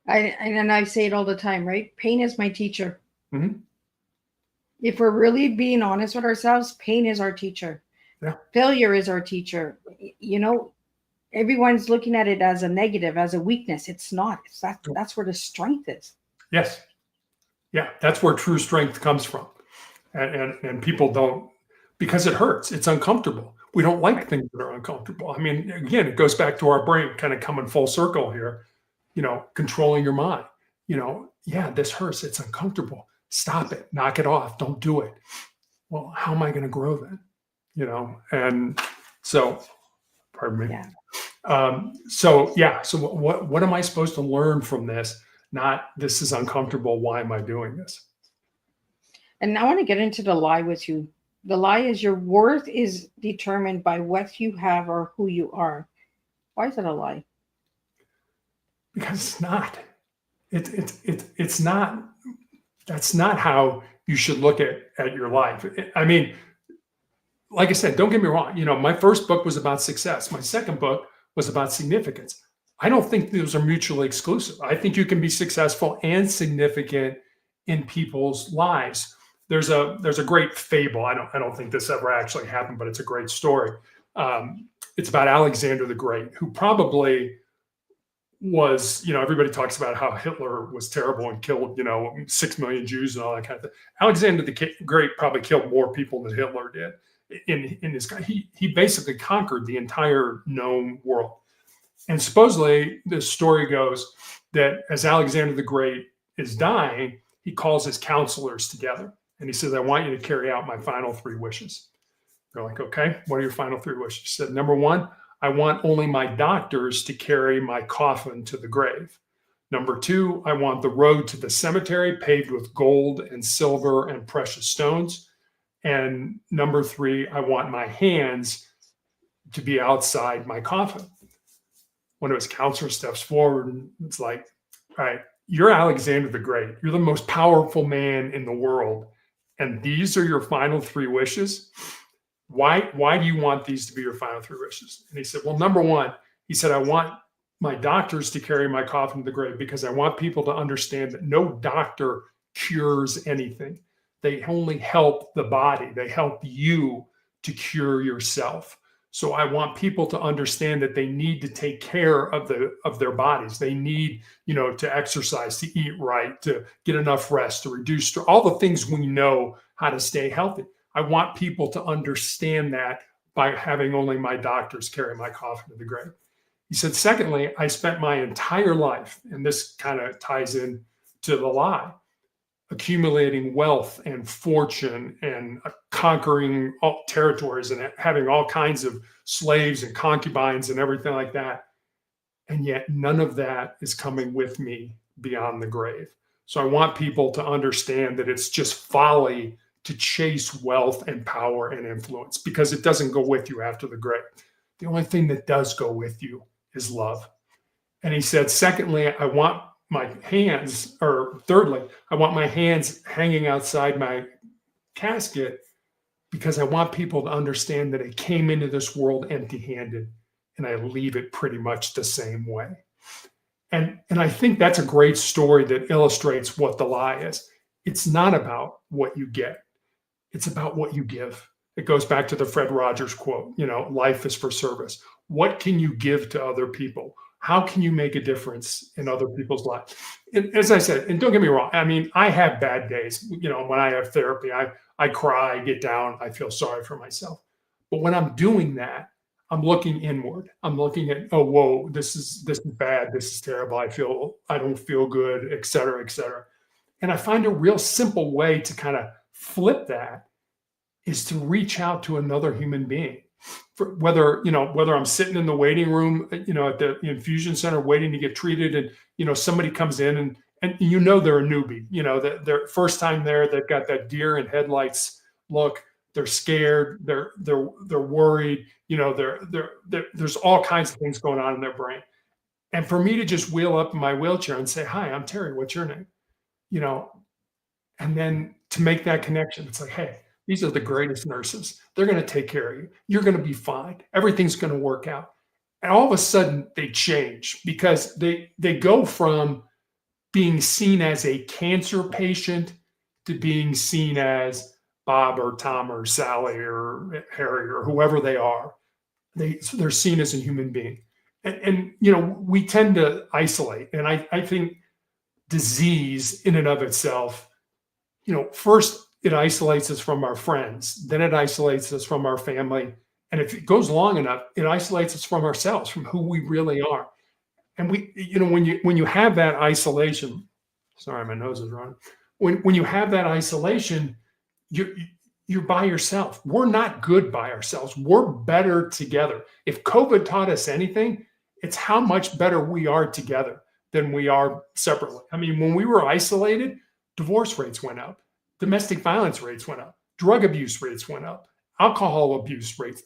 Speaker 2: And I say it all the time, right? Pain is my teacher.
Speaker 3: Mm-hmm.
Speaker 2: If we're really being honest with ourselves, pain is our teacher.
Speaker 3: Yeah.
Speaker 2: Failure is our teacher. Everyone's looking at it as a negative, as a weakness. It's not. That's where the strength is.
Speaker 3: Yes. Yeah, that's where true strength comes from. And people don't, because it hurts. It's uncomfortable. We don't like things that are uncomfortable. I mean, again, it goes back to our brain kind of coming full circle here, controlling your mind. Yeah, this hurts. It's uncomfortable. Stop it. Knock it off. Don't do it. Well, how am I going to grow then? And so, pardon me.
Speaker 2: Yeah.
Speaker 3: So what am I supposed to learn from this? Not, this is uncomfortable. Why am I doing this?
Speaker 2: And I want to get into the lie with you. The lie is, your worth is determined by what you have or who you are. Why is that a lie?
Speaker 3: Because it's not. It's not. That's not how you should look at your life. I mean, like I said, don't get me wrong. My first book was about success. My second book was about significance. I don't think those are mutually exclusive. I think you can be successful and significant in people's lives. There's a great fable. I don't think this ever actually happened, but it's a great story. It's about Alexander the Great, who probably was, everybody talks about how Hitler was terrible and killed, 6 million Jews and all that kind of thing. Alexander the Great probably killed more people than Hitler did. In his, he basically conquered the entire known world. And supposedly the story goes that as Alexander the Great is dying, he calls his counselors together And he says, I want you to carry out my final 3 wishes. They're like, okay, what are your final 3 wishes? He said, number 1, I want only my doctors to carry my coffin to the grave. Number 2, I want the road to the cemetery paved with gold and silver and precious stones. And number 3, I want my hands to be outside my coffin. One of his counselors steps forward and it's like, all right, you're Alexander the Great. You're the most powerful man in the world. And these are your final 3 wishes. Why do you want these to be your final 3 wishes? And he said, well, number 1, he said, I want my doctors to carry my coffin to the grave because I want people to understand that no doctor cures anything. They only help the body. They help you to cure yourself. So I want people to understand that they need to take care of their bodies. They need, to exercise, to eat right, to get enough rest, to reduce stress, all the things we know how to stay healthy. I want people to understand that by having only my doctors carry my coffin to the grave. He said, secondly, I spent my entire life, and this kind of ties in to the lie, accumulating wealth and fortune and conquering all territories and having all kinds of slaves and concubines and everything like that. And yet none of that is coming with me beyond the grave. So I want people to understand that it's just folly to chase wealth and power and influence because it doesn't go with you after the grave. The only thing that does go with you is love. And he said, secondly, I want my hands, or thirdly, I want my hands hanging outside my casket because I want people to understand that I came into this world empty-handed and I leave it pretty much the same way. And I think that's a great story that illustrates what the lie is. It's not about what you get. It's about what you give. It goes back to the Fred Rogers quote, life is for service. What can you give to other people? How can you make a difference in other people's lives? And as I said, and don't get me wrong, I mean, I have bad days. When I have therapy, I cry, I get down, I feel sorry for myself. But when I'm doing that, I'm looking inward. I'm looking at, oh, whoa, this is bad. This is terrible. I don't feel good, et cetera, et cetera. And I find a real simple way to kind of flip that is to reach out to another human being. Whether I'm sitting in the waiting room, at the infusion center waiting to get treated, and somebody comes in and they're a newbie, that their first time there, they've got that deer in headlights look, they're scared, they're worried, there's all kinds of things going on in their brain. And for me to just wheel up in my wheelchair and say, hi, I'm Terry, what's your name? And then to make that connection, it's like, hey, these are the greatest nurses. They're going to take care of you. You're going to be fine. Everything's going to work out. And all of a sudden they change because they go from being seen as a cancer patient to being seen as Bob or Tom or Sally or Harry or whoever they are. They're seen as a human being. And we tend to isolate. And I think disease in and of itself, first, it isolates us from our friends. Then it isolates us from our family. And if it goes long enough, it isolates us from ourselves, from who we really are. And when you have that isolation, sorry, my nose is running. When you have that isolation, you're by yourself. We're not good by ourselves. We're better together. If COVID taught us anything, it's how much better we are together than we are separately. I mean, when we were isolated, divorce rates went up. Domestic violence rates went up. Drug abuse rates went up. Alcohol abuse rates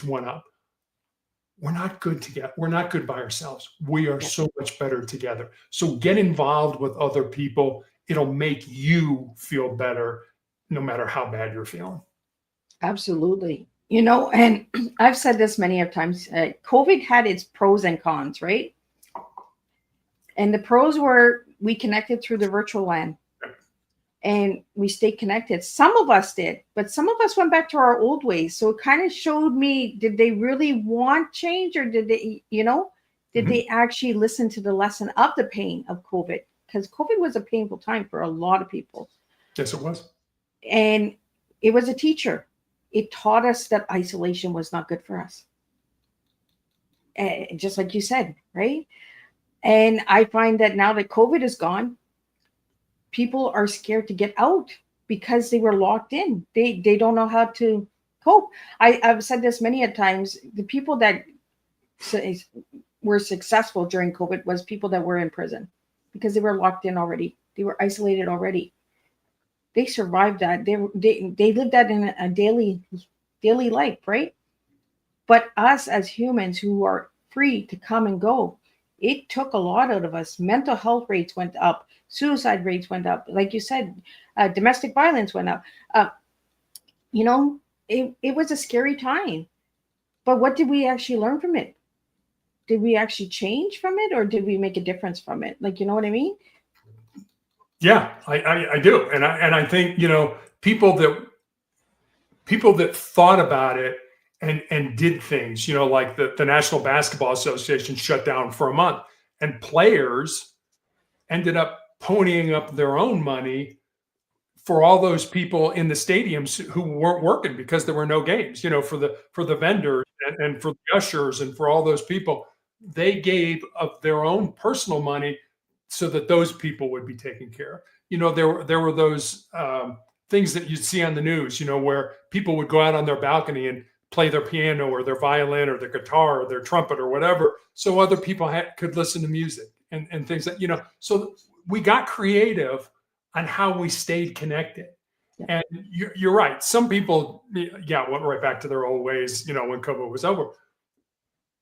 Speaker 3: went up. We're not good together. We're not good by ourselves. We are so much better together. So get involved with other people. It'll make you feel better no matter how bad you're feeling.
Speaker 2: Absolutely. And I've said this many of times, COVID had its pros and cons, right? And the pros were we connected through the virtual LAN. And we stayed connected. Some of us did, but some of us went back to our old ways. So it kind of showed me, did they really want change, or did they, did they actually listen to the lesson of the pain of COVID? Because COVID was a painful time for a lot of people.
Speaker 3: Yes, it was.
Speaker 2: And it was a teacher. It taught us that isolation was not good for us. Just like you said, right? And I find that now that COVID is gone, people are scared to get out because they were locked in. They don't know how to cope. I've said this many a times. The people that were successful during COVID was people that were in prison because they were locked in already. They were isolated already. They survived that. They lived that in a daily life, right? But us as humans who are free to come and go, it took a lot out of us. Mental health rates went up. Suicide rates went up. Like you said, domestic violence went up. You know, it was a scary time. But what did we actually learn from it? Did we actually change from it, or did we make a difference from it? Like, you know what I mean?
Speaker 3: Yeah, I do. And I think, you know, people that thought about it and did things, you know, like the National Basketball Association shut down for a month, and players ended up ponying up their own money for all those people in the stadiums who weren't working because there were no games, you know, for the vendors and for the ushers and for all those people. They gave of their own personal money so that those people would be taken care of. You know, there were those things that you'd see on the news, you know, where people would go out on their balcony and play their piano or their violin or their guitar or their trumpet or whatever, so other people could listen to music and things that, you know. So we got creative on how we stayed connected. Yeah. And you're right. Some people, went right back to their old ways, you know, when COVID was over.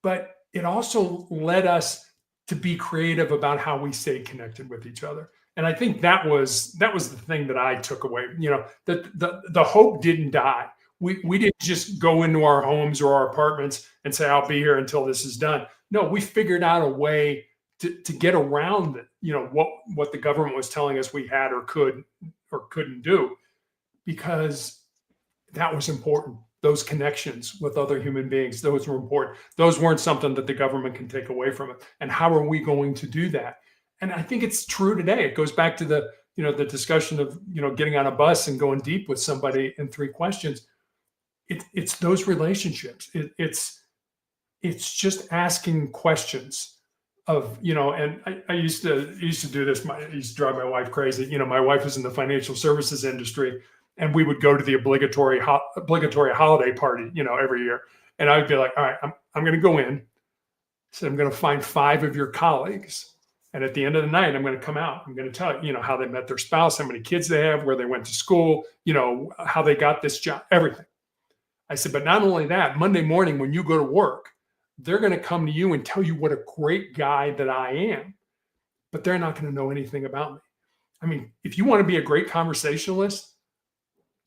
Speaker 3: But it also led us to be creative about how we stayed connected with each other. And I think that was the thing that I took away. You know, that the hope didn't die. We didn't just go into our homes or our apartments and say, I'll be here until this is done. No, we figured out a way to get around it, you know, what the government was telling us we had or could or couldn't do, because that was important. Those connections with other human beings, those were important. Those weren't something that the government can take away from it. And how are we going to do that? And I think it's true today. It goes back to the discussion of, you know, getting on a bus and going deep with somebody in 3 questions. It's those relationships. It's just asking questions of, you know, and I used to do this. I used to drive my wife crazy. You know, my wife was in the financial services industry, and we would go to the obligatory holiday party, you know, every year. And I would be like, all right, I'm going to go in. So I'm going to find 5 of your colleagues. And at the end of the night, I'm going to come out. I'm going to tell you, you know, how they met their spouse, how many kids they have, where they went to school, you know, how they got this job, everything. I said, but not only that, Monday morning when you go to work, they're going to come to you and tell you what a great guy that I am, but they're not going to know anything about me. I mean, if you want to be a great conversationalist,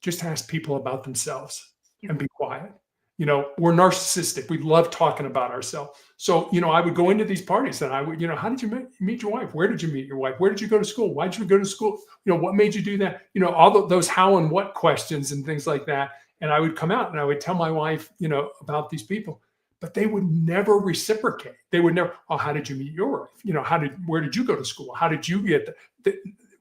Speaker 3: just ask people about themselves and be quiet. You know, we're narcissistic. We love talking about ourselves. So, you know, I would go into these parties and I would, you know, how did you meet your wife? Where did you meet your wife? Where did you go to school? Why did you go to school? You know, what made you do that? You know, all those how and what questions and things like that. And I would come out and I would tell my wife, you know, about these people, but they would never reciprocate. They would never, oh, how did you meet your wife? You know, where did you go to school? How did you get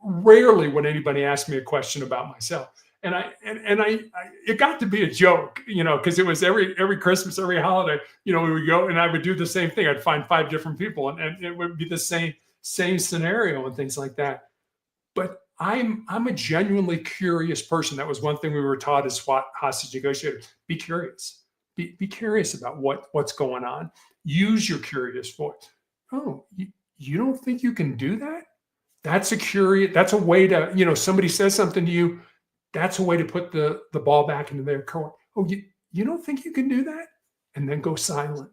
Speaker 3: rarely would anybody ask me a question about myself. And it got to be a joke, you know, because it was every Christmas, every holiday, you know, we would go and I would do the same thing. I'd find 5 different people and it would be the same scenario and things like that. But I'm a genuinely curious person. That was one thing we were taught as SWAT hostage negotiators. Be curious. Be curious about what's going on. Use your curious voice. Oh, you don't think you can do that? That's a way to, you know, somebody says something to you. That's a way to put the ball back into their court. Oh, you don't think you can do that? And then go silent.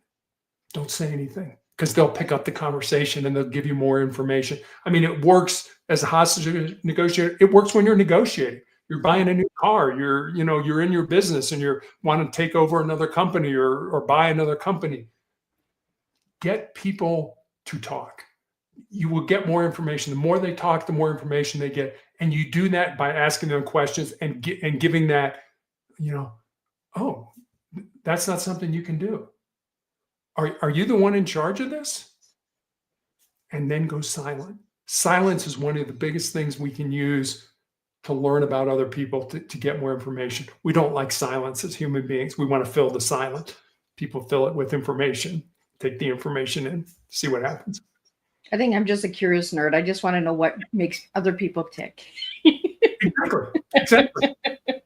Speaker 3: Don't say anything, because they'll pick up the conversation and they'll give you more information. I mean, it works as a hostage negotiator. It works when you're negotiating. You're buying a new car. You're in your business and you want to take over another company or buy another company. Get people to talk. You will get more information. The more they talk, the more information they get. And you do that by asking them questions and giving that, you know, oh, that's not something you can do. Are you the one in charge of this? And then go silent. Silence is one of the biggest things we can use to learn about other people, to get more information. We don't like silence as human beings. We want to fill the silence. People fill it with information. Take the information in, see what happens.
Speaker 2: I think I'm just a curious nerd. I just want to know what makes other people tick.
Speaker 3: Exactly. Exactly.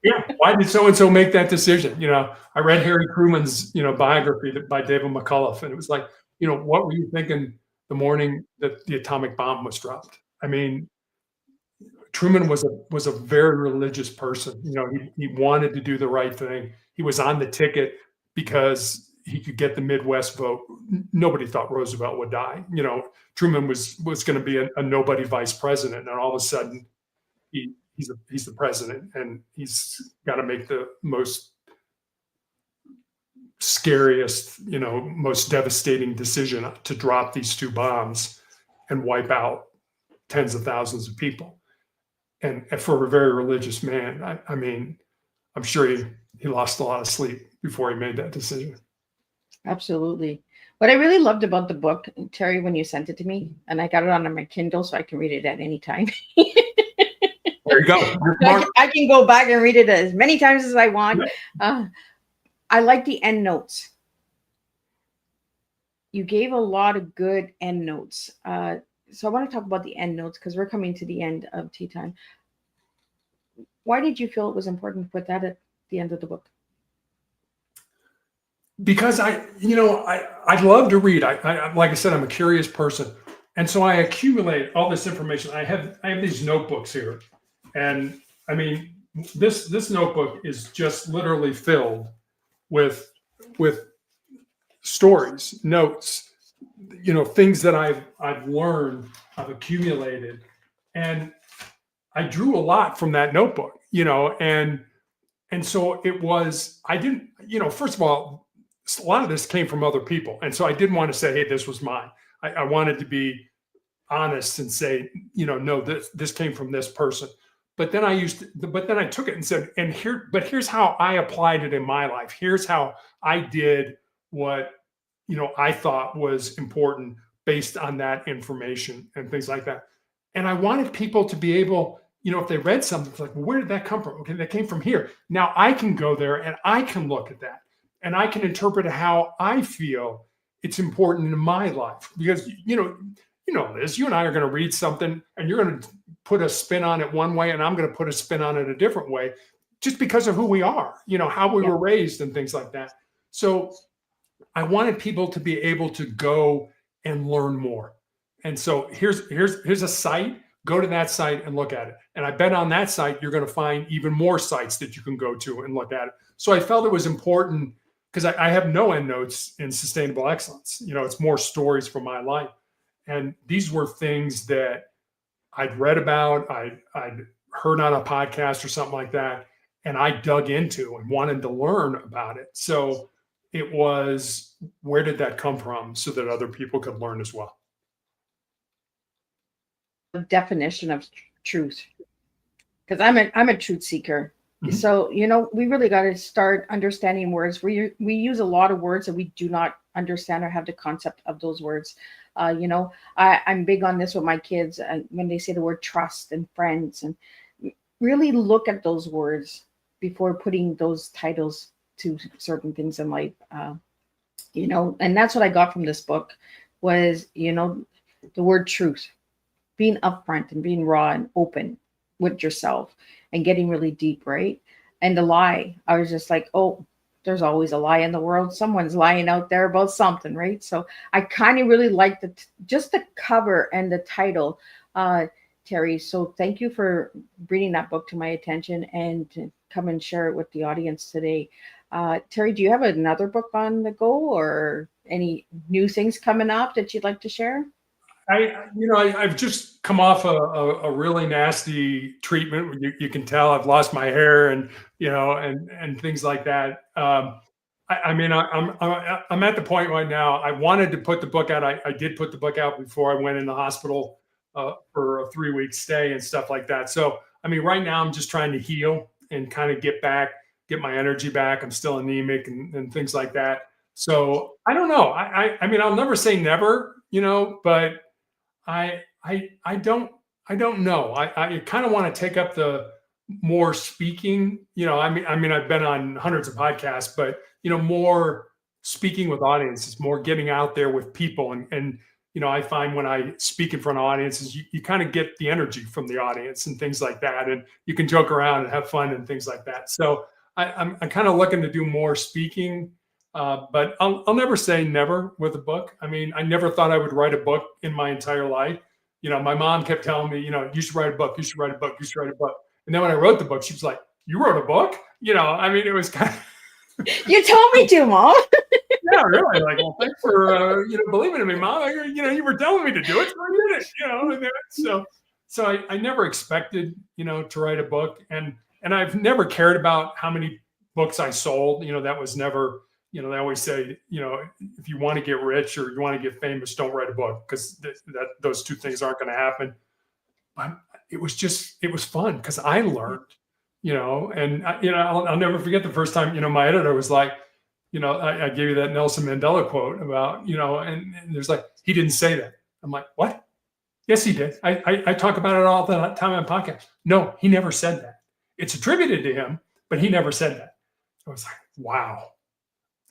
Speaker 3: Yeah. Why did so and so make that decision? I read Harry Truman's biography by David McCullough, and it was like, what were you thinking the morning that the atomic bomb was dropped? I mean, Truman was a very religious person. He wanted to do the right thing. He was on the ticket because he could get the Midwest vote. Nobody thought Roosevelt would die. Truman was going to be a nobody vice president, and all of a sudden, he's the president, and he's got to make the most scariest, most devastating decision to drop these two bombs and wipe out tens of thousands of people. And for a very religious man, I mean, I'm sure he lost a lot of sleep before he made that decision.
Speaker 2: Absolutely. What I really loved about the book, Terry, when you sent it to me, and I got it on my Kindle so I can read it at any time.
Speaker 3: There you go.
Speaker 2: I can go back and read it as many times as I want. I like the end notes. You gave a lot of good end notes. So I want to talk about the end notes because we're coming to the end of Tea Time. Why did you feel it was important to put that at the end of the book?
Speaker 3: Because I love to read. I like I said, I'm a curious person, and so I accumulate all this information. I have these notebooks here, and I mean, this notebook is just literally filled with stories, notes, things that I've learned, I've accumulated, and I drew a lot from that notebook, and so it was. I didn't, first of all, a lot of this came from other people. And so I didn't want to say, hey, this was mine. I wanted to be honest and say, no, this came from this person. But then I took it and said, here's how I applied it in my life. Here's how I did what, I thought was important based on that information and things like that. And I wanted people to be able, if they read something, it's like, well, where did that come from? Okay, that came from here. Now I can go there and I can look at that. And I can interpret how I feel it's important in my life. Because, Liz, you and I are going to read something and you're going to put a spin on it one way and I'm going to put a spin on it a different way just because of who we are, how we were raised and things like that. So I wanted people to be able to go and learn more. And so here's a site. Go to that site and look at it. And I bet on that site, you're going to find even more sites that you can go to and look at it. So I felt it was important because I have no end notes in sustainable excellence. It's more stories from my life. And these were things that I'd read about, I'd heard on a podcast or something like that, and I dug into and wanted to learn about it. So it was, where did that come from so that other people could learn as well?
Speaker 2: Definition of truth, because I'm a truth seeker. Mm-hmm. So we really got to start understanding words. We use a lot of words that we do not understand or have the concept of those words. I'm big on this with my kids when they say the word trust and friends, and really look at those words before putting those titles to certain things in life. And that's what I got from this book was the word truth. Being upfront and being raw and open with yourself and getting really deep, right? And the lie, I was just like, oh, there's always a lie in the world. Someone's lying out there about something, right? So I kind of really liked just the cover and the title, Terry. So thank you for bringing that book to my attention and to come and share it with the audience today. Terry, do you have another book on the go or any new things coming up that you'd like to share?
Speaker 3: I've just come off a really nasty treatment. You can tell I've lost my hair and things like that. I'm at the point right now. I wanted to put the book out. I did put the book out before I went in the hospital for a 3-week stay and stuff like that. So right now I'm just trying to heal and kind of get my energy back. I'm still anemic and things like that. So I don't know. I'll never say never, but I don't know. I kind of want to take up the more speaking, I've been on hundreds of podcasts, but more speaking with audiences, more getting out there with people and I find when I speak in front of audiences, you kind of get the energy from the audience and things like that. And you can joke around and have fun and things like that. So I'm kind of looking to do more speaking, but I'll never say never with a book. I mean, I never thought I would write a book in my entire life. My mom kept telling me, you should write a book, you should write a book, you should write a book. And then when I wrote the book, she was like, you wrote a book? I mean, it was kind of.
Speaker 2: You told me to, Mom.
Speaker 3: Yeah, really. Like, well, thanks for believing in me, Mom. You were telling me to do it, so I did it. So I never expected to write a book, and I've never cared about how many books I sold. That was never. They always say, if you want to get rich or you want to get famous, don't write a book, because those two things aren't going to happen. But it was fun because I learned, and I'll never forget the first time, my editor was like, I gave you that Nelson Mandela quote about, and there's like, he didn't say that. I'm like, what? Yes, he did. I talk about it all the time on podcasts. No, he never said that. It's attributed to him, but he never said that. I was like, wow.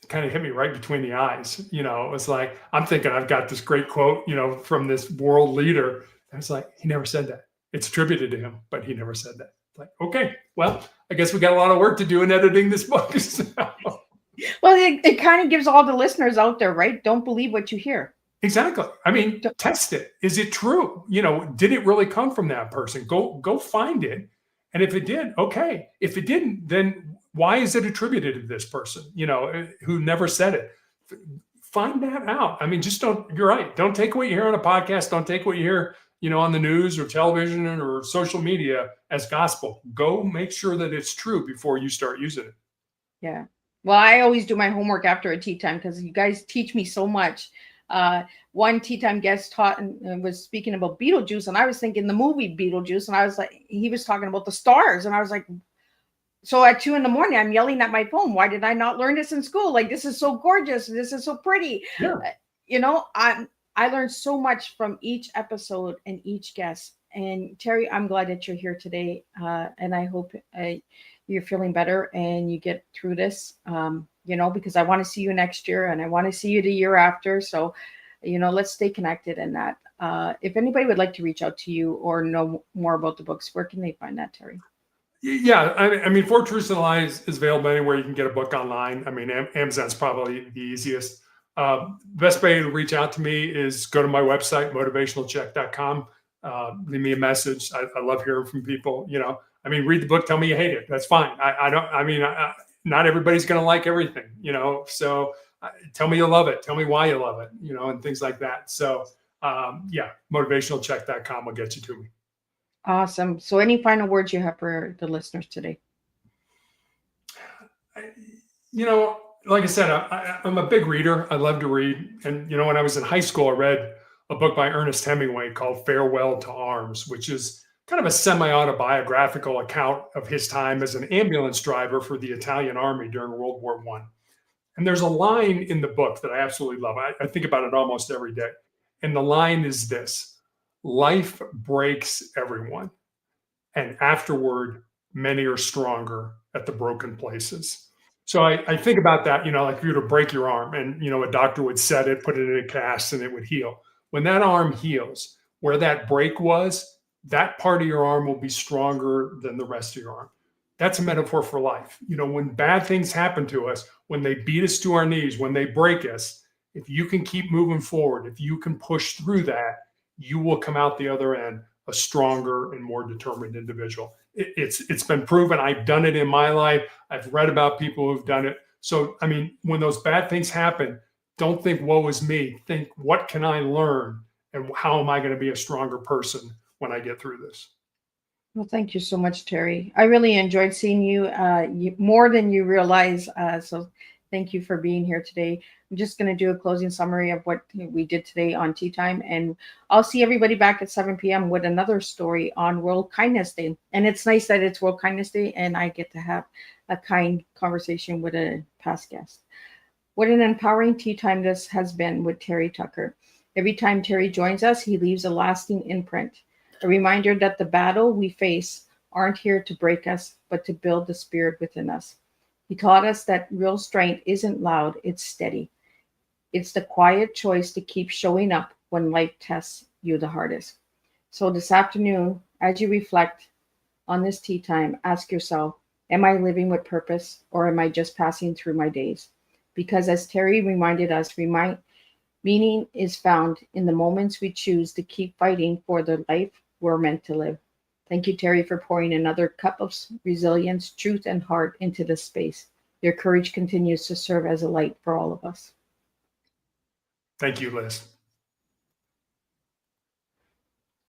Speaker 3: It kind of hit me right between the eyes. It was like, I'm thinking I've got this great quote, from this world leader. And it's like, he never said that. It's attributed to him, but he never said that. It's like, okay, well, I guess we got a lot of work to do in editing this book. So.
Speaker 2: Well, it kind of gives all the listeners out there, right? Don't believe what you hear.
Speaker 3: Exactly. I mean, test it. Is it true? Did it really come from that person? Go find it. And if it did, okay. If it didn't, then why is it attributed to this person, who never said it? Find that out. I mean, you're right. Don't take what you hear on a podcast. Don't take what you hear, on the news or television or social media as gospel. Go make sure that it's true before you start using it.
Speaker 2: Yeah. Well, I always do my homework after a tea time because you guys teach me so much. One tea time guest taught and was speaking about Beetlejuice, and I was thinking the movie Beetlejuice, and I was like, he was talking about the stars, and I was like, so at 2 a.m, I'm yelling at my phone. Why did I not learn this in school? Like, this is so gorgeous. This is so pretty. Yeah. I learned so much from each episode and each guest. And Terry, I'm glad that you're here today, and I hope you're feeling better and you get through this, because I want to see you next year and I want to see you the year after. So, let's stay connected in that. If anybody would like to reach out to you or know more about the books, where can they find that, Terry?
Speaker 3: Yeah. I mean, For Truths and Lies is available anywhere you can get a book online. I mean, Amazon's probably the easiest. Best way to reach out to me is go to my website, motivationalcheck.com. Leave me a message. I love hearing from people, I mean, read the book, tell me you hate it. That's fine. Not everybody's going to like everything, so tell me you love it. Tell me why you love it, and things like that. So, motivationalcheck.com will get you to me.
Speaker 2: Awesome. So any final words you have for the listeners today?
Speaker 3: Like I said, I'm a big reader. I love to read. And, when I was in high school, I read a book by Ernest Hemingway called Farewell to Arms, which is kind of a semi-autobiographical account of his time as an ambulance driver for the Italian army during World War I. And there's a line in the book that I absolutely love. I think about it almost every day. And the line is this: life breaks everyone, and afterward, many are stronger at the broken places. So I think about that, like if you were to break your arm and, a doctor would set it, put it in a cast, and it would heal. When that arm heals, where that break was, that part of your arm will be stronger than the rest of your arm. That's a metaphor for life. When bad things happen to us, when they beat us to our knees, when they break us, if you can keep moving forward, if you can push through that, you will come out the other end a stronger and more determined individual. It's been proven. I've done it in my life. I've read about people who've done it. So, I mean, when those bad things happen, don't think, woe is me. Think, what can I learn? And how am I going to be a stronger person when I get through this?
Speaker 2: Well, thank you so much, Terry. I really enjoyed seeing you, more than you realize. So thank you for being here today. I'm just going to do a closing summary of what we did today on Tea Time. And I'll see everybody back at 7 p.m. with another story on World Kindness Day. And it's nice that it's World Kindness Day and I get to have a kind conversation with a past guest. What an empowering tea time this has been with Terry Tucker. Every time Terry joins us, he leaves a lasting imprint. A reminder that the battle we face aren't here to break us, but to build the spirit within us. He taught us that real strength isn't loud, it's steady. It's the quiet choice to keep showing up when life tests you the hardest. So this afternoon, as you reflect on this tea time, ask yourself, am I living with purpose or am I just passing through my days? Because as Terry reminded us, meaning is found in the moments we choose to keep fighting for the life we're meant to live. Thank you, Terry, for pouring another cup of resilience, truth, and heart into this space. Your courage continues to serve as a light for all of us.
Speaker 3: Thank you, Liz.